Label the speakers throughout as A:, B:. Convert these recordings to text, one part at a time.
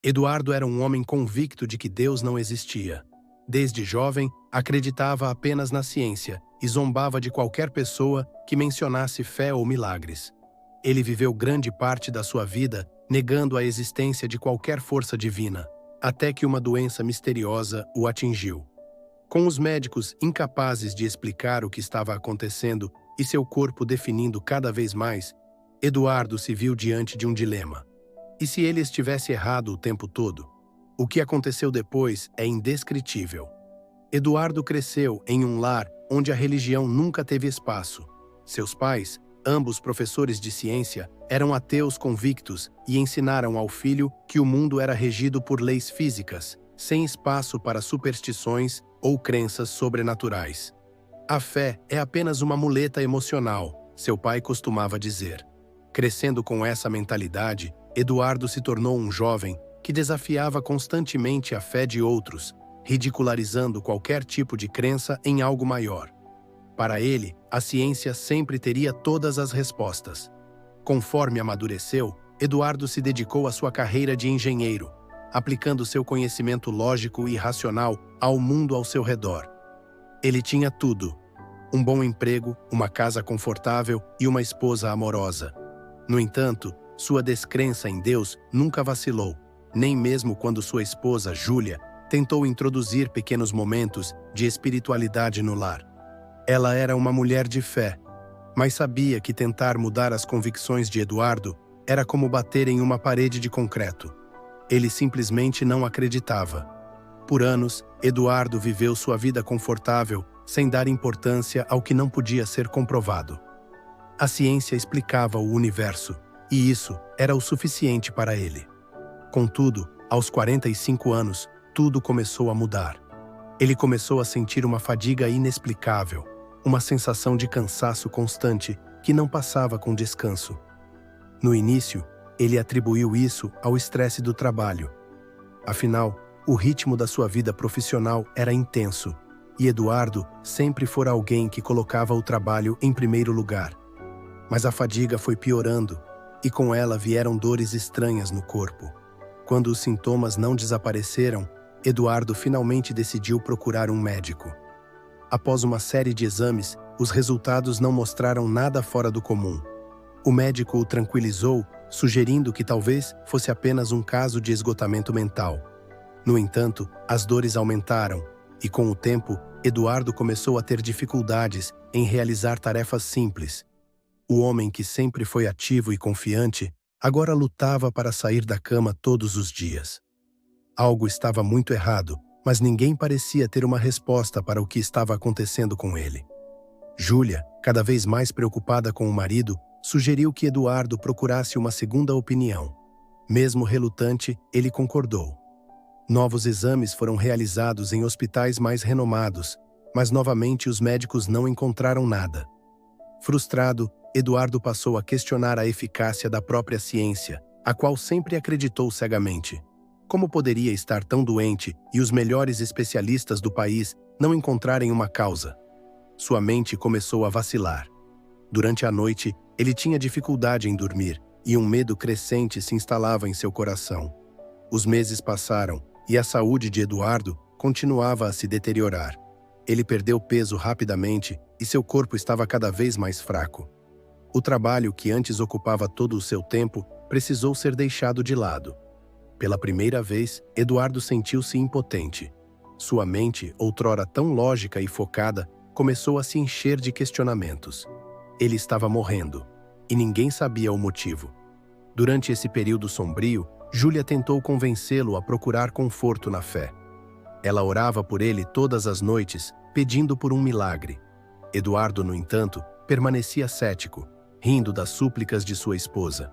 A: Eduardo era um homem convicto de que Deus não existia. Desde jovem, acreditava apenas na ciência e zombava de qualquer pessoa que mencionasse fé ou milagres. Ele viveu grande parte da sua vida negando a existência de qualquer força divina, até que uma doença misteriosa o atingiu. Com os médicos incapazes de explicar o que estava acontecendo e seu corpo definindo cada vez mais, Eduardo se viu diante de um dilema. E se ele estivesse errado o tempo todo? O que aconteceu depois é indescritível. Eduardo cresceu em um lar onde a religião nunca teve espaço. Seus pais, ambos professores de ciência, eram ateus convictos e ensinaram ao filho que o mundo era regido por leis físicas, sem espaço para superstições ou crenças sobrenaturais. A fé é apenas uma muleta emocional, seu pai costumava dizer. Crescendo com essa mentalidade, Eduardo se tornou um jovem que desafiava constantemente a fé de outros, ridicularizando qualquer tipo de crença em algo maior. Para ele, a ciência sempre teria todas as respostas. Conforme amadureceu, Eduardo se dedicou à sua carreira de engenheiro, aplicando seu conhecimento lógico e racional ao mundo ao seu redor. Ele tinha tudo: um bom emprego, uma casa confortável e uma esposa amorosa. No entanto, sua descrença em Deus nunca vacilou, nem mesmo quando sua esposa, Júlia, tentou introduzir pequenos momentos de espiritualidade no lar. Ela era uma mulher de fé, mas sabia que tentar mudar as convicções de Eduardo era como bater em uma parede de concreto. Ele simplesmente não acreditava. Por anos, Eduardo viveu sua vida confortável, sem dar importância ao que não podia ser comprovado. A ciência explicava o universo, e isso era o suficiente para ele. Contudo, aos 45 anos, tudo começou a mudar. Ele começou a sentir uma fadiga inexplicável, uma sensação de cansaço constante que não passava com descanso. No início, ele atribuiu isso ao estresse do trabalho. Afinal, o ritmo da sua vida profissional era intenso, e Eduardo sempre fora alguém que colocava o trabalho em primeiro lugar. Mas a fadiga foi piorando, e com ela vieram dores estranhas no corpo. Quando os sintomas não desapareceram, Eduardo finalmente decidiu procurar um médico. Após uma série de exames, os resultados não mostraram nada fora do comum. O médico o tranquilizou, sugerindo que talvez fosse apenas um caso de esgotamento mental. No entanto, as dores aumentaram, e com o tempo, Eduardo começou a ter dificuldades em realizar tarefas simples. O homem que sempre foi ativo e confiante, agora lutava para sair da cama todos os dias. Algo estava muito errado, mas ninguém parecia ter uma resposta para o que estava acontecendo com ele. Júlia, cada vez mais preocupada com o marido, sugeriu que Eduardo procurasse uma segunda opinião. Mesmo relutante, ele concordou. Novos exames foram realizados em hospitais mais renomados, mas novamente os médicos não encontraram nada. Frustrado, Eduardo passou a questionar a eficácia da própria ciência, a qual sempre acreditou cegamente. Como poderia estar tão doente e os melhores especialistas do país não encontrarem uma causa? Sua mente começou a vacilar. Durante a noite, ele tinha dificuldade em dormir e um medo crescente se instalava em seu coração. Os meses passaram e a saúde de Eduardo continuava a se deteriorar. Ele perdeu peso rapidamente e seu corpo estava cada vez mais fraco. O trabalho que antes ocupava todo o seu tempo precisou ser deixado de lado. Pela primeira vez, Eduardo sentiu-se impotente. Sua mente, outrora tão lógica e focada, começou a se encher de questionamentos. Ele estava morrendo, e ninguém sabia o motivo. Durante esse período sombrio, Júlia tentou convencê-lo a procurar conforto na fé. Ela orava por ele todas as noites, pedindo por um milagre. Eduardo, no entanto, permanecia cético, rindo das súplicas de sua esposa.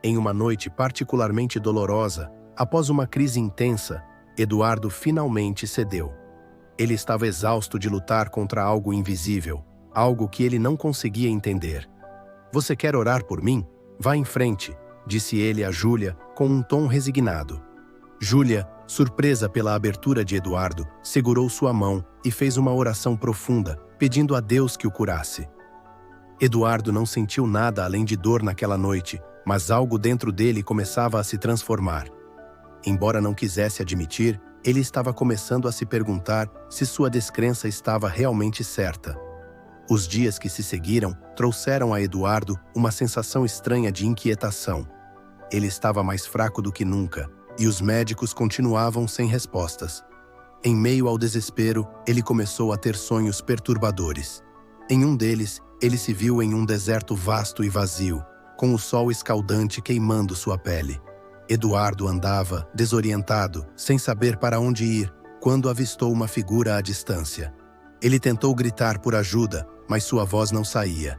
A: Em uma noite particularmente dolorosa, após uma crise intensa, Eduardo finalmente cedeu. Ele estava exausto de lutar contra algo invisível, algo que ele não conseguia entender. "Você quer orar por mim? Vá em frente", disse ele a Júlia com um tom resignado. Júlia, surpresa pela abertura de Eduardo, segurou sua mão e fez uma oração profunda, pedindo a Deus que o curasse. Eduardo não sentiu nada além de dor naquela noite, mas algo dentro dele começava a se transformar. Embora não quisesse admitir, ele estava começando a se perguntar se sua descrença estava realmente certa. Os dias que se seguiram trouxeram a Eduardo uma sensação estranha de inquietação. Ele estava mais fraco do que nunca, e os médicos continuavam sem respostas. Em meio ao desespero, ele começou a ter sonhos perturbadores. Em um deles, ele se viu em um deserto vasto e vazio, com o sol escaldante queimando sua pele. Eduardo andava, desorientado, sem saber para onde ir, quando avistou uma figura à distância. Ele tentou gritar por ajuda, mas sua voz não saía.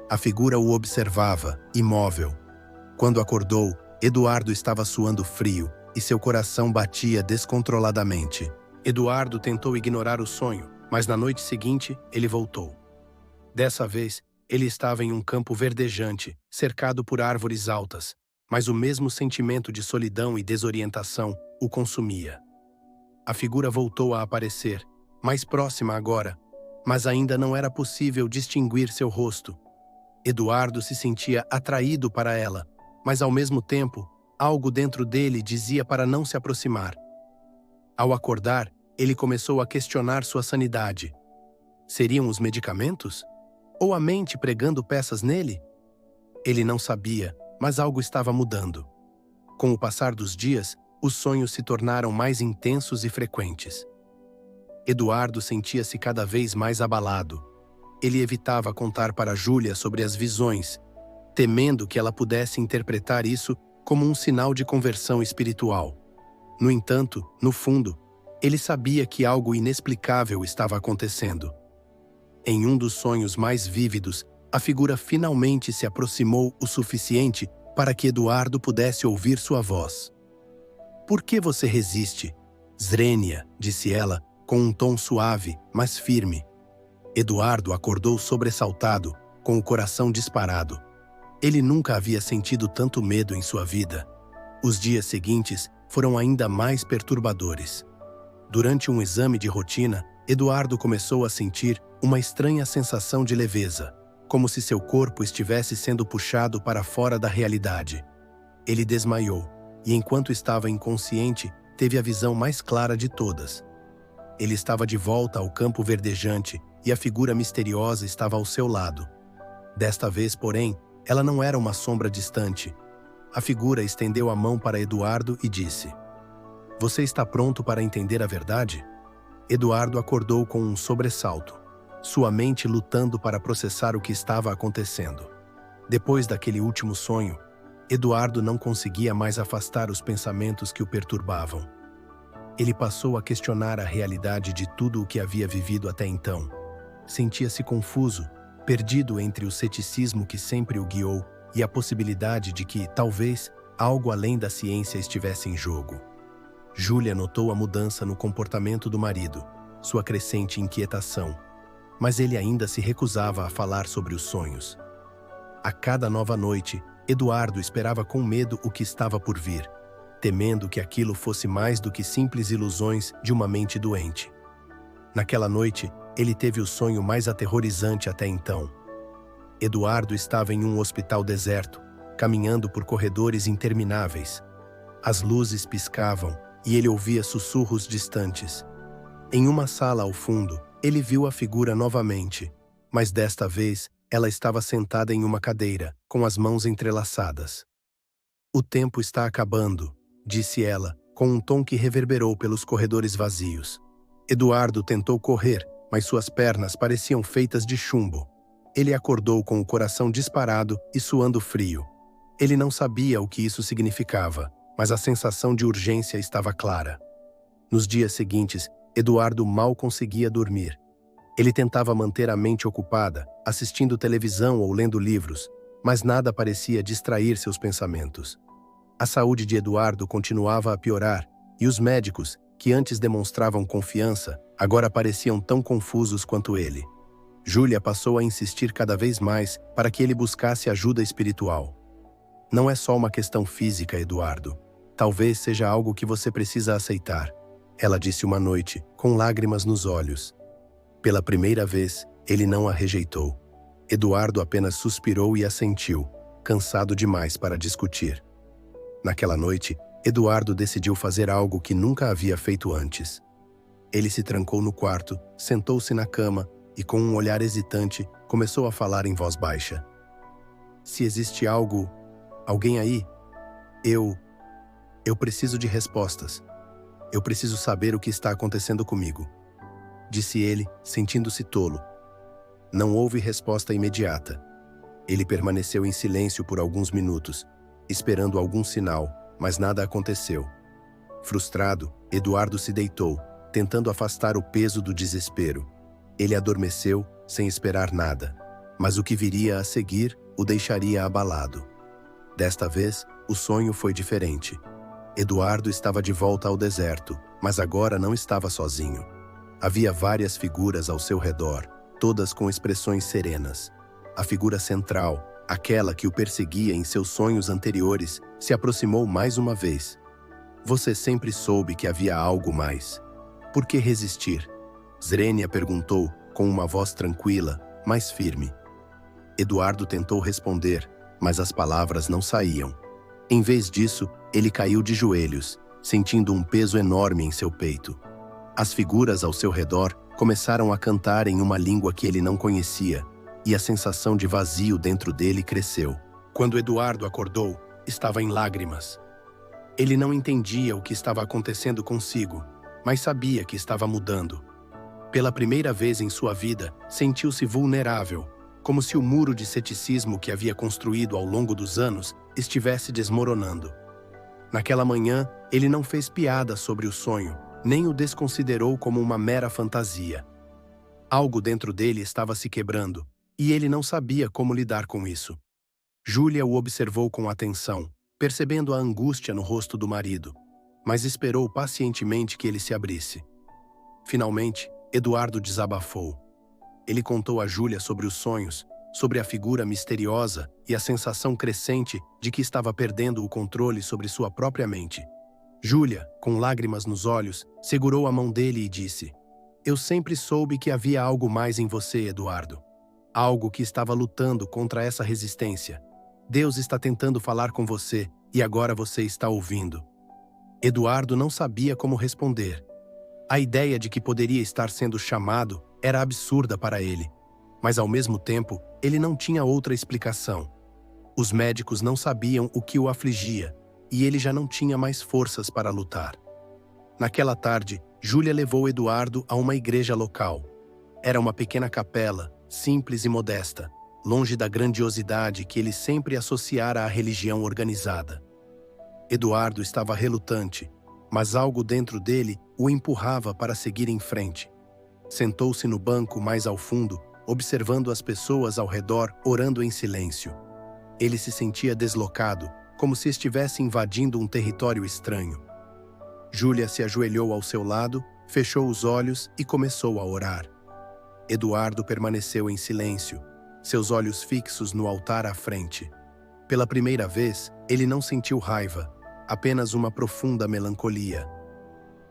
A: A figura o observava, imóvel. Quando acordou, Eduardo estava suando frio e seu coração batia descontroladamente. Eduardo tentou ignorar o sonho, mas na noite seguinte, ele voltou. Dessa vez, ele estava em um campo verdejante, cercado por árvores altas, mas o mesmo sentimento de solidão e desorientação o consumia. A figura voltou a aparecer, mais próxima agora, mas ainda não era possível distinguir seu rosto. Eduardo se sentia atraído para ela, mas ao mesmo tempo, algo dentro dele dizia para não se aproximar. Ao acordar, ele começou a questionar sua sanidade. Seriam os medicamentos? Ou a mente pregando peças nele? Ele não sabia, mas algo estava mudando. Com o passar dos dias, os sonhos se tornaram mais intensos e frequentes. Eduardo sentia-se cada vez mais abalado. Ele evitava contar para Júlia sobre as visões, temendo que ela pudesse interpretar isso como um sinal de conversão espiritual. No entanto, no fundo, ele sabia que algo inexplicável estava acontecendo. Em um dos sonhos mais vívidos, a figura finalmente se aproximou o suficiente para que Eduardo pudesse ouvir sua voz. "Por que você resiste?" "Zrenia", disse ela, com um tom suave, mas firme. Eduardo acordou sobressaltado, com o coração disparado. Ele nunca havia sentido tanto medo em sua vida. Os dias seguintes foram ainda mais perturbadores. Durante um exame de rotina, Eduardo começou a sentir uma estranha sensação de leveza, como se seu corpo estivesse sendo puxado para fora da realidade. Ele desmaiou, e enquanto estava inconsciente, teve a visão mais clara de todas. Ele estava de volta ao campo verdejante e a figura misteriosa estava ao seu lado. Desta vez, porém, ela não era uma sombra distante. A figura estendeu a mão para Eduardo e disse: "Você está pronto para entender a verdade?" Eduardo acordou com um sobressalto, sua mente lutando para processar o que estava acontecendo. Depois daquele último sonho, Eduardo não conseguia mais afastar os pensamentos que o perturbavam. Ele passou a questionar a realidade de tudo o que havia vivido até então. Sentia-se confuso, perdido entre o ceticismo que sempre o guiou e a possibilidade de que, talvez, algo além da ciência estivesse em jogo. Júlia notou a mudança no comportamento do marido, sua crescente inquietação, mas ele ainda se recusava a falar sobre os sonhos. A cada nova noite, Eduardo esperava com medo o que estava por vir, temendo que aquilo fosse mais do que simples ilusões de uma mente doente. Naquela noite, ele teve o sonho mais aterrorizante até então. Eduardo estava em um hospital deserto, caminhando por corredores intermináveis. As luzes piscavam e ele ouvia sussurros distantes. Em uma sala ao fundo, ele viu a figura novamente, mas desta vez ela estava sentada em uma cadeira, com as mãos entrelaçadas. "O tempo está acabando", disse ela, com um tom que reverberou pelos corredores vazios. Eduardo tentou correr, mas suas pernas pareciam feitas de chumbo. Ele acordou com o coração disparado e suando frio. Ele não sabia o que isso significava, mas a sensação de urgência estava clara. Nos dias seguintes, Eduardo mal conseguia dormir. Ele tentava manter a mente ocupada, assistindo televisão ou lendo livros, mas nada parecia distrair seus pensamentos. A saúde de Eduardo continuava a piorar, e os médicos, que antes demonstravam confiança, agora pareciam tão confusos quanto ele. Júlia passou a insistir cada vez mais para que ele buscasse ajuda espiritual. "Não é só uma questão física, Eduardo. Talvez seja algo que você precisa aceitar", ela disse uma noite, com lágrimas nos olhos. Pela primeira vez, ele não a rejeitou. Eduardo apenas suspirou e assentiu, cansado demais para discutir. Naquela noite, Eduardo decidiu fazer algo que nunca havia feito antes. Ele se trancou no quarto, sentou-se na cama e, com um olhar hesitante, começou a falar em voz baixa. Se existe alguém aí, eu preciso de respostas. Eu preciso saber o que está acontecendo comigo, disse ele, sentindo-se tolo. Não houve resposta imediata. Ele permaneceu em silêncio por alguns minutos, esperando algum sinal, mas nada aconteceu. Frustrado, Eduardo se deitou, tentando afastar o peso do desespero. Ele adormeceu, sem esperar nada, mas o que viria a seguir o deixaria abalado. Desta vez, o sonho foi diferente. Eduardo estava de volta ao deserto, mas agora não estava sozinho. Havia várias figuras ao seu redor, todas com expressões serenas. A figura central, aquela que o perseguia em seus sonhos anteriores, se aproximou mais uma vez. Você sempre soube que havia algo mais. Por que resistir? Zrenia perguntou, com uma voz tranquila, mas firme. Eduardo tentou responder, mas as palavras não saíam. Em vez disso, ele caiu de joelhos, sentindo um peso enorme em seu peito. As figuras ao seu redor começaram a cantar em uma língua que ele não conhecia, e a sensação de vazio dentro dele cresceu. Quando Eduardo acordou, estava em lágrimas. Ele não entendia o que estava acontecendo consigo, mas sabia que estava mudando. Pela primeira vez em sua vida, sentiu-se vulnerável, como se o muro de ceticismo que havia construído ao longo dos anos estivesse desmoronando. Naquela manhã, ele não fez piada sobre o sonho, nem o desconsiderou como uma mera fantasia. Algo dentro dele estava se quebrando, e ele não sabia como lidar com isso. Júlia o observou com atenção, percebendo a angústia no rosto do marido, mas esperou pacientemente que ele se abrisse. Finalmente, Eduardo desabafou. Ele contou a Júlia sobre os sonhos, sobre a figura misteriosa e a sensação crescente de que estava perdendo o controle sobre sua própria mente. Júlia, com lágrimas nos olhos, segurou a mão dele e disse: "Eu sempre soube que havia algo mais em você, Eduardo. Algo que estava lutando contra essa resistência. Deus está tentando falar com você e agora você está ouvindo." Eduardo não sabia como responder. A ideia de que poderia estar sendo chamado era absurda para ele, mas ao mesmo tempo, ele não tinha outra explicação. Os médicos não sabiam o que o afligia, e ele já não tinha mais forças para lutar. Naquela tarde, Júlia levou Eduardo a uma igreja local. Era uma pequena capela, simples e modesta, longe da grandiosidade que ele sempre associara à religião organizada. Eduardo estava relutante, mas algo dentro dele o empurrava para seguir em frente. Sentou-se no banco mais ao fundo, observando as pessoas ao redor orando em silêncio. Ele se sentia deslocado, como se estivesse invadindo um território estranho. Júlia se ajoelhou ao seu lado, fechou os olhos e começou a orar. Eduardo permaneceu em silêncio, seus olhos fixos no altar à frente. Pela primeira vez, ele não sentiu raiva, apenas uma profunda melancolia.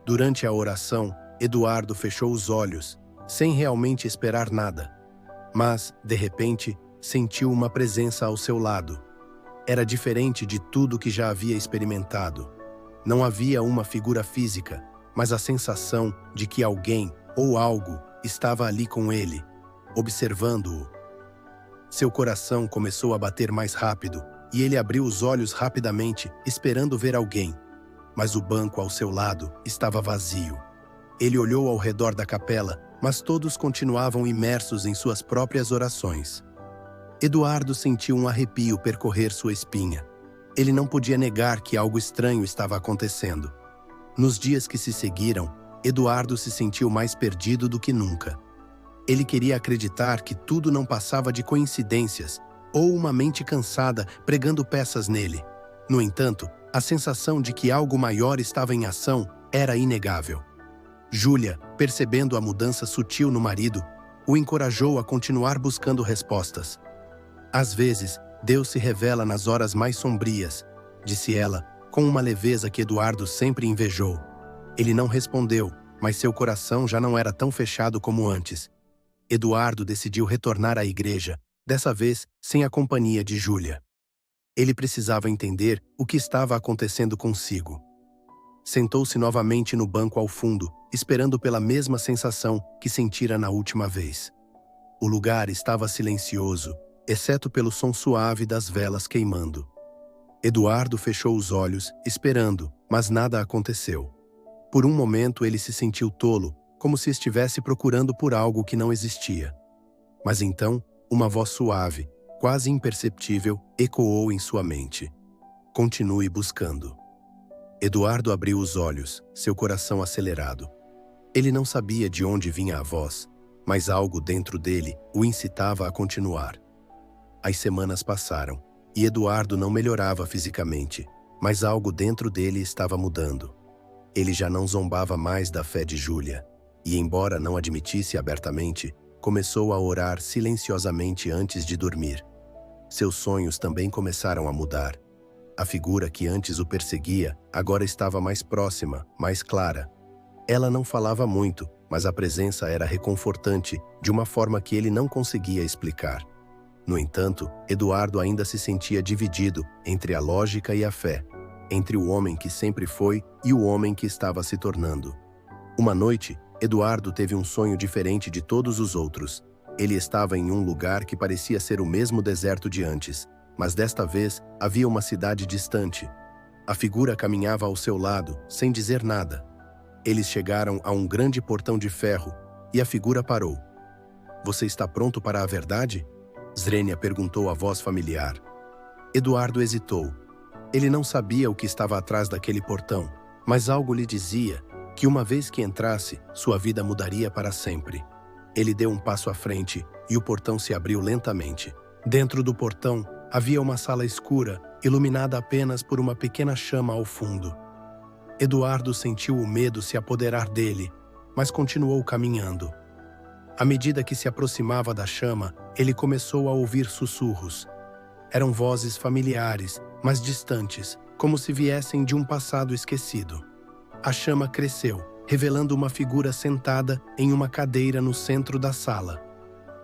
A: Durante a oração, Eduardo fechou os olhos, sem realmente esperar nada. Mas, de repente, sentiu uma presença ao seu lado. Era diferente de tudo que já havia experimentado. Não havia uma figura física, mas a sensação de que alguém ou algo estava ali com ele, observando-o. Seu coração começou a bater mais rápido e ele abriu os olhos rapidamente, esperando ver alguém. Mas o banco ao seu lado estava vazio. Ele olhou ao redor da capela, mas todos continuavam imersos em suas próprias orações. Eduardo sentiu um arrepio percorrer sua espinha. Ele não podia negar que algo estranho estava acontecendo. Nos dias que se seguiram, Eduardo se sentiu mais perdido do que nunca. Ele queria acreditar que tudo não passava de coincidências ou uma mente cansada pregando peças nele. No entanto, a sensação de que algo maior estava em ação era inegável. Júlia, percebendo a mudança sutil no marido, o encorajou a continuar buscando respostas. Às vezes, Deus se revela nas horas mais sombrias, disse ela, com uma leveza que Eduardo sempre invejou. Ele não respondeu, mas seu coração já não era tão fechado como antes. Eduardo decidiu retornar à igreja, dessa vez sem a companhia de Júlia. Ele precisava entender o que estava acontecendo consigo. sentou-se novamente no banco ao fundo, esperando pela mesma sensação que sentira na última vez. O lugar estava silencioso, exceto pelo som suave das velas queimando. Eduardo fechou os olhos, esperando, mas nada aconteceu. Por um momento ele se sentiu tolo, como se estivesse procurando por algo que não existia. Mas então, uma voz suave, quase imperceptível, ecoou em sua mente. Continue buscando. Eduardo abriu os olhos, seu coração acelerado. Ele não sabia de onde vinha a voz, mas algo dentro dele o incitava a continuar. As semanas passaram, e Eduardo não melhorava fisicamente, mas algo dentro dele estava mudando. Ele já não zombava mais da fé de Júlia, e embora não admitisse abertamente, começou a orar silenciosamente antes de dormir. Seus sonhos também começaram a mudar. A figura que antes o perseguia agora estava mais próxima, mais clara. Ela não falava muito, mas a presença era reconfortante de uma forma que ele não conseguia explicar. No entanto, Eduardo ainda se sentia dividido entre a lógica e a fé, entre o homem que sempre foi e o homem que estava se tornando. Uma noite, Eduardo teve um sonho diferente de todos os outros. Ele estava em um lugar que parecia ser o mesmo deserto de antes, mas desta vez havia uma cidade distante. A figura caminhava ao seu lado, sem dizer nada. Eles chegaram a um grande portão de ferro, e a figura parou. "Você está pronto para a verdade?" Zrenia perguntou a voz familiar. Eduardo hesitou. Ele não sabia o que estava atrás daquele portão, mas algo lhe dizia que uma vez que entrasse, sua vida mudaria para sempre. Ele deu um passo à frente e o portão se abriu lentamente. Dentro do portão, havia uma sala escura, iluminada apenas por uma pequena chama ao fundo. Eduardo sentiu o medo se apoderar dele, mas continuou caminhando. À medida que se aproximava da chama, ele começou a ouvir sussurros. Eram vozes familiares, mas distantes, como se viessem de um passado esquecido. A chama cresceu, revelando uma figura sentada em uma cadeira no centro da sala.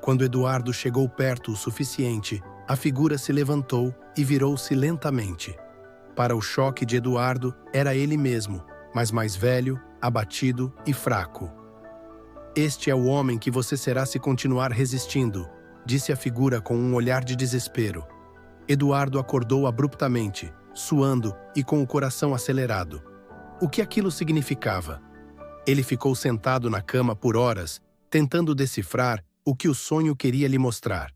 A: Quando Eduardo chegou perto o suficiente, a figura se levantou e virou-se lentamente. Para o choque de Eduardo, era ele mesmo, mas mais velho, abatido e fraco. "Este é o homem que você será se continuar resistindo", disse a figura com um olhar de desespero. Eduardo acordou abruptamente, suando e com o coração acelerado. O que aquilo significava? Ele ficou sentado na cama por horas, tentando decifrar o que o sonho queria lhe mostrar.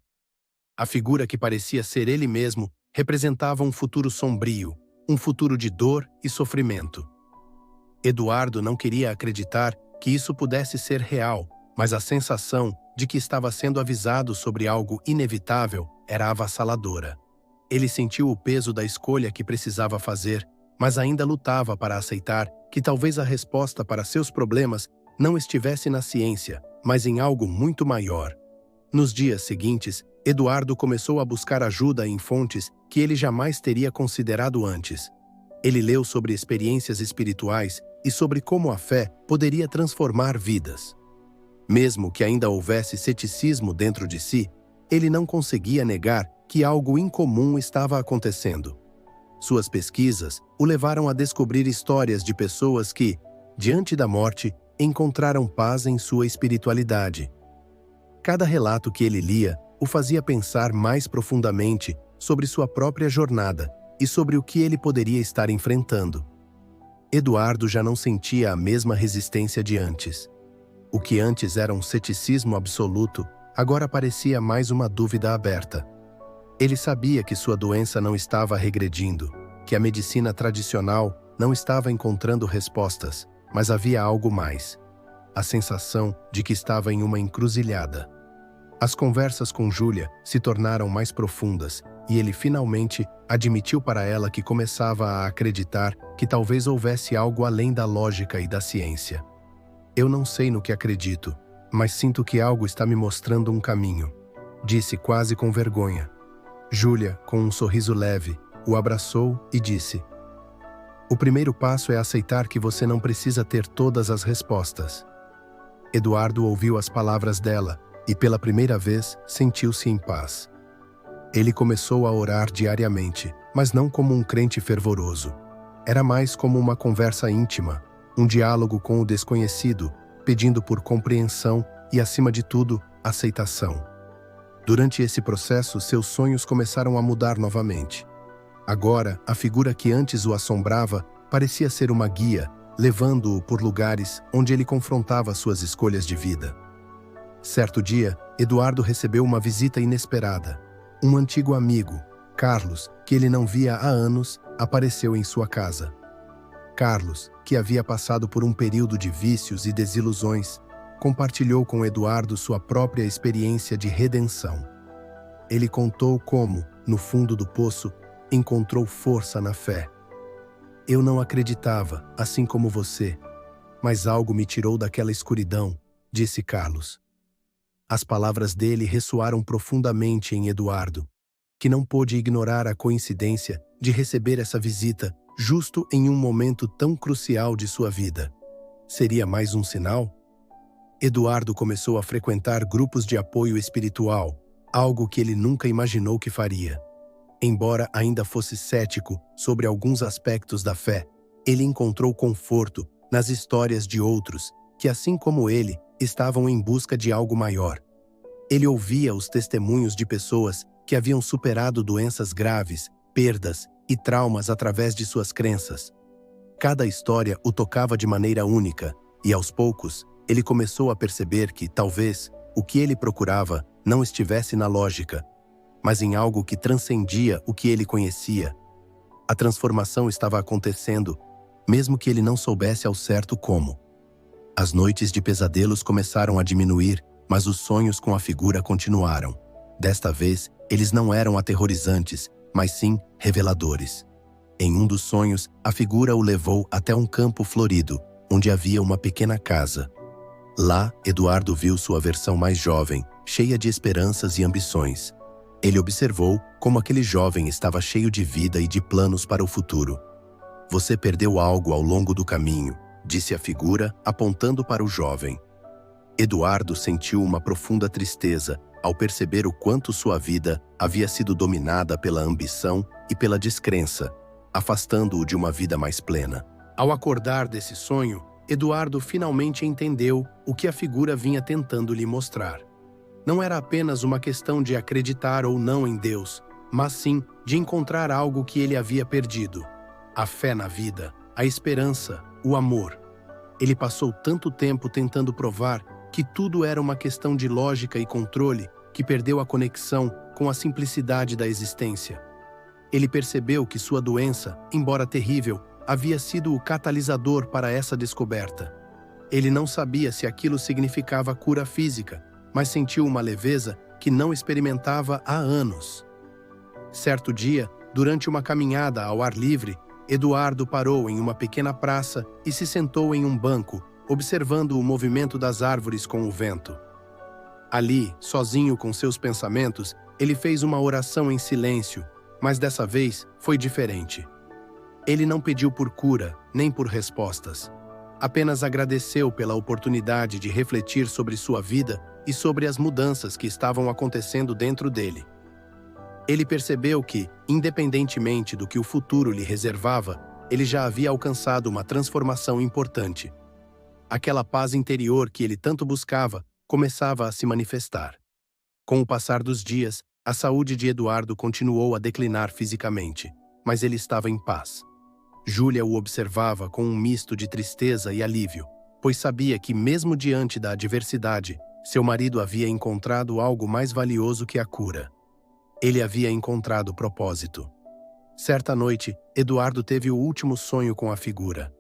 A: A figura que parecia ser ele mesmo representava um futuro sombrio, um futuro de dor e sofrimento. Eduardo não queria acreditar que isso pudesse ser real, mas a sensação de que estava sendo avisado sobre algo inevitável era avassaladora. Ele sentiu o peso da escolha que precisava fazer, mas ainda lutava para aceitar que talvez a resposta para seus problemas não estivesse na ciência, mas em algo muito maior. Nos dias seguintes, Eduardo começou a buscar ajuda em fontes que ele jamais teria considerado antes. Ele leu sobre experiências espirituais e sobre como a fé poderia transformar vidas. Mesmo que ainda houvesse ceticismo dentro de si, ele não conseguia negar que algo incomum estava acontecendo. Suas pesquisas o levaram a descobrir histórias de pessoas que, diante da morte, encontraram paz em sua espiritualidade. Cada relato que ele lia o fazia pensar mais profundamente sobre sua própria jornada e sobre o que ele poderia estar enfrentando. Eduardo já não sentia a mesma resistência de antes. O que antes era um ceticismo absoluto, agora parecia mais uma dúvida aberta. Ele sabia que sua doença não estava regredindo, que a medicina tradicional não estava encontrando respostas, mas havia algo mais. A sensação de que estava em uma encruzilhada. As conversas com Júlia se tornaram mais profundas e ele finalmente admitiu para ela que começava a acreditar que talvez houvesse algo além da lógica e da ciência. "Eu não sei no que acredito, mas sinto que algo está me mostrando um caminho", disse quase com vergonha. Júlia, com um sorriso leve, o abraçou e disse: "O primeiro passo é aceitar que você não precisa ter todas as respostas." Eduardo ouviu as palavras dela e, pela primeira vez, sentiu-se em paz. Ele começou a orar diariamente, mas não como um crente fervoroso. Era mais como uma conversa íntima, um diálogo com o desconhecido, pedindo por compreensão e, acima de tudo, aceitação. Durante esse processo, seus sonhos começaram a mudar novamente. Agora, a figura que antes o assombrava parecia ser uma guia, levando-o por lugares onde ele confrontava suas escolhas de vida. Certo dia, Eduardo recebeu uma visita inesperada. Um antigo amigo, Carlos, que ele não via há anos, apareceu em sua casa. Carlos, que havia passado por um período de vícios e desilusões, compartilhou com Eduardo sua própria experiência de redenção. Ele contou como, no fundo do poço, encontrou força na fé. Eu não acreditava, assim como você, mas algo me tirou daquela escuridão, disse Carlos. As palavras dele ressoaram profundamente em Eduardo, que não pôde ignorar a coincidência de receber essa visita justo em um momento tão crucial de sua vida. Seria mais um sinal? Eduardo começou a frequentar grupos de apoio espiritual, algo que ele nunca imaginou que faria. Embora ainda fosse cético sobre alguns aspectos da fé, ele encontrou conforto nas histórias de outros que, assim como ele, estavam em busca de algo maior. Ele ouvia os testemunhos de pessoas que haviam superado doenças graves, perdas e traumas através de suas crenças. Cada história o tocava de maneira única e, aos poucos, ele começou a perceber que, talvez, o que ele procurava não estivesse na lógica, mas em algo que transcendia o que ele conhecia. A transformação estava acontecendo, mesmo que ele não soubesse ao certo como. As noites de pesadelos começaram a diminuir, mas os sonhos com a figura continuaram. Desta vez, eles não eram aterrorizantes, mas sim reveladores. Em um dos sonhos, a figura o levou até um campo florido, onde havia uma pequena casa. Lá, Eduardo viu sua versão mais jovem, cheia de esperanças e ambições. Ele observou como aquele jovem estava cheio de vida e de planos para o futuro. Você perdeu algo ao longo do caminho, disse a figura, apontando para o jovem. Eduardo sentiu uma profunda tristeza ao perceber o quanto sua vida havia sido dominada pela ambição e pela descrença, afastando-o de uma vida mais plena. Ao acordar desse sonho, Eduardo finalmente entendeu o que a figura vinha tentando lhe mostrar. Não era apenas uma questão de acreditar ou não em Deus, mas sim de encontrar algo que ele havia perdido: a fé na vida, a esperança, o amor. Ele passou tanto tempo tentando provar que tudo era uma questão de lógica e controle que perdeu a conexão com a simplicidade da existência. Ele percebeu que sua doença, embora terrível, havia sido o catalisador para essa descoberta. Ele não sabia se aquilo significava cura física, mas sentiu uma leveza que não experimentava há anos. Certo dia, durante uma caminhada ao ar livre, Eduardo parou em uma pequena praça e se sentou em um banco, observando o movimento das árvores com o vento. Ali, sozinho com seus pensamentos, ele fez uma oração em silêncio, mas dessa vez foi diferente. Ele não pediu por cura, nem por respostas. Apenas agradeceu pela oportunidade de refletir sobre sua vida e sobre as mudanças que estavam acontecendo dentro dele. Ele percebeu que, independentemente do que o futuro lhe reservava, ele já havia alcançado uma transformação importante. Aquela paz interior que ele tanto buscava começava a se manifestar. Com o passar dos dias, a saúde de Eduardo continuou a declinar fisicamente, mas ele estava em paz. Júlia o observava com um misto de tristeza e alívio, pois sabia que, mesmo diante da adversidade, seu marido havia encontrado algo mais valioso que a cura. Ele havia encontrado propósito. Certa noite, Eduardo teve o último sonho com a figura.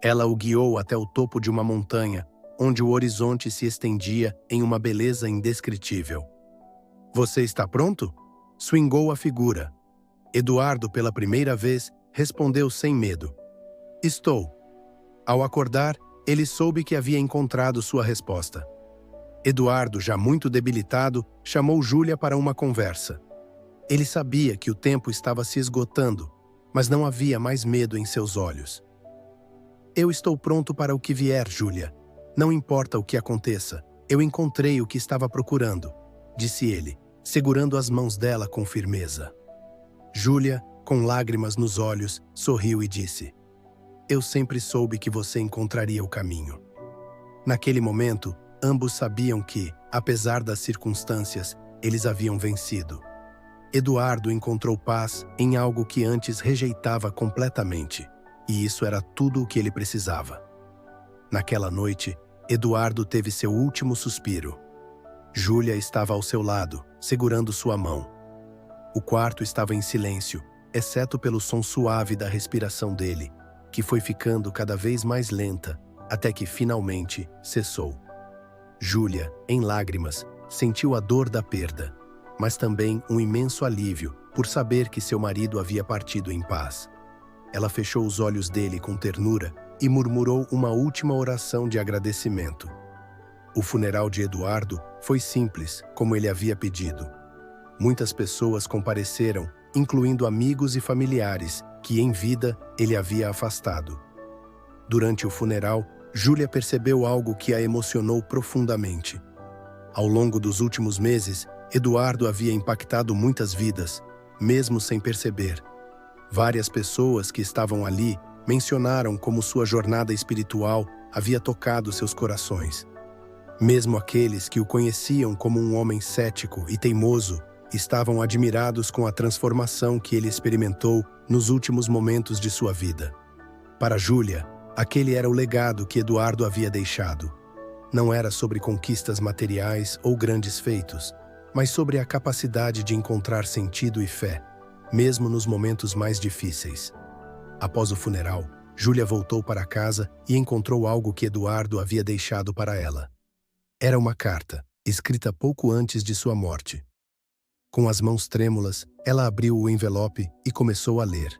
A: Ela o guiou até o topo de uma montanha, onde o horizonte se estendia em uma beleza indescritível. "Você está pronto?" swingou a figura. Eduardo, pela primeira vez, respondeu sem medo: "Estou." Ao acordar, ele soube que havia encontrado sua resposta. Eduardo, já muito debilitado, chamou Júlia para uma conversa. Ele sabia que o tempo estava se esgotando, mas não havia mais medo em seus olhos. "Eu estou pronto para o que vier, Júlia. Não importa o que aconteça, eu encontrei o que estava procurando", disse ele, segurando as mãos dela com firmeza. Júlia, com lágrimas nos olhos, sorriu e disse: eu sempre soube que você encontraria o caminho. Naquele momento, ambos sabiam que, apesar das circunstâncias, eles haviam vencido. Eduardo encontrou paz em algo que antes rejeitava completamente, e isso era tudo o que ele precisava. Naquela noite, Eduardo teve seu último suspiro. Júlia estava ao seu lado, segurando sua mão. O quarto estava em silêncio, exceto pelo som suave da respiração dele, que foi ficando cada vez mais lenta, até que finalmente cessou. Júlia, em lágrimas, sentiu a dor da perda, mas também um imenso alívio por saber que seu marido havia partido em paz. Ela fechou os olhos dele com ternura e murmurou uma última oração de agradecimento. O funeral de Eduardo foi simples, como ele havia pedido. Muitas pessoas compareceram, incluindo amigos e familiares, que em vida ele havia afastado. Durante o funeral, Júlia percebeu algo que a emocionou profundamente. Ao longo dos últimos meses, Eduardo havia impactado muitas vidas, mesmo sem perceber. Várias pessoas que estavam ali mencionaram como sua jornada espiritual havia tocado seus corações. Mesmo aqueles que o conheciam como um homem cético e teimoso estavam admirados com a transformação que ele experimentou nos últimos momentos de sua vida. Para Júlia, aquele era o legado que Eduardo havia deixado. Não era sobre conquistas materiais ou grandes feitos, mas sobre a capacidade de encontrar sentido e fé, mesmo nos momentos mais difíceis. Após o funeral, Júlia voltou para casa e encontrou algo que Eduardo havia deixado para ela. Era uma carta, escrita pouco antes de sua morte. Com as mãos trêmulas, ela abriu o envelope e começou a ler.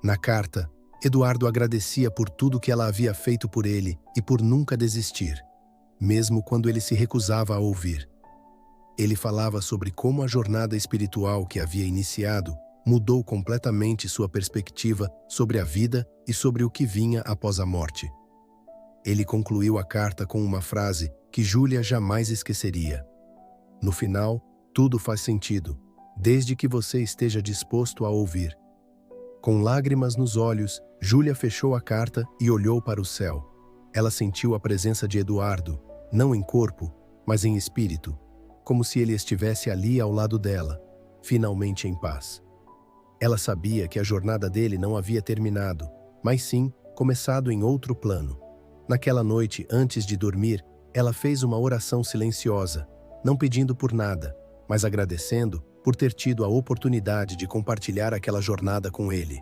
A: Na carta, Eduardo agradecia por tudo que ela havia feito por ele e por nunca desistir, mesmo quando ele se recusava a ouvir. Ele falava sobre como a jornada espiritual que havia iniciado mudou completamente sua perspectiva sobre a vida e sobre o que vinha após a morte. Ele concluiu a carta com uma frase que Júlia jamais esqueceria. No final, tudo faz sentido, desde que você esteja disposto a ouvir. Com lágrimas nos olhos, Júlia fechou a carta e olhou para o céu. Ela sentiu a presença de Eduardo, não em corpo, mas em espírito, como se ele estivesse ali ao lado dela, finalmente em paz. Ela sabia que a jornada dele não havia terminado, mas sim começado em outro plano. Naquela noite, antes de dormir, ela fez uma oração silenciosa, não pedindo por nada, mas agradecendo por ter tido a oportunidade de compartilhar aquela jornada com ele.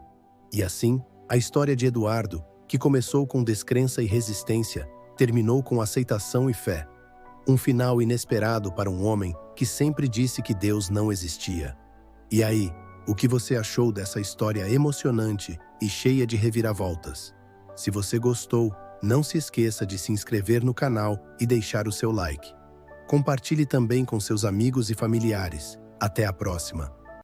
A: E assim, a história de Eduardo, que começou com descrença e resistência, terminou com aceitação e fé. Um final inesperado para um homem que sempre disse que Deus não existia. E aí, o que você achou dessa história emocionante e cheia de reviravoltas? Se você gostou, não se esqueça de se inscrever no canal e deixar o seu like. Compartilhe também com seus amigos e familiares. Até a próxima!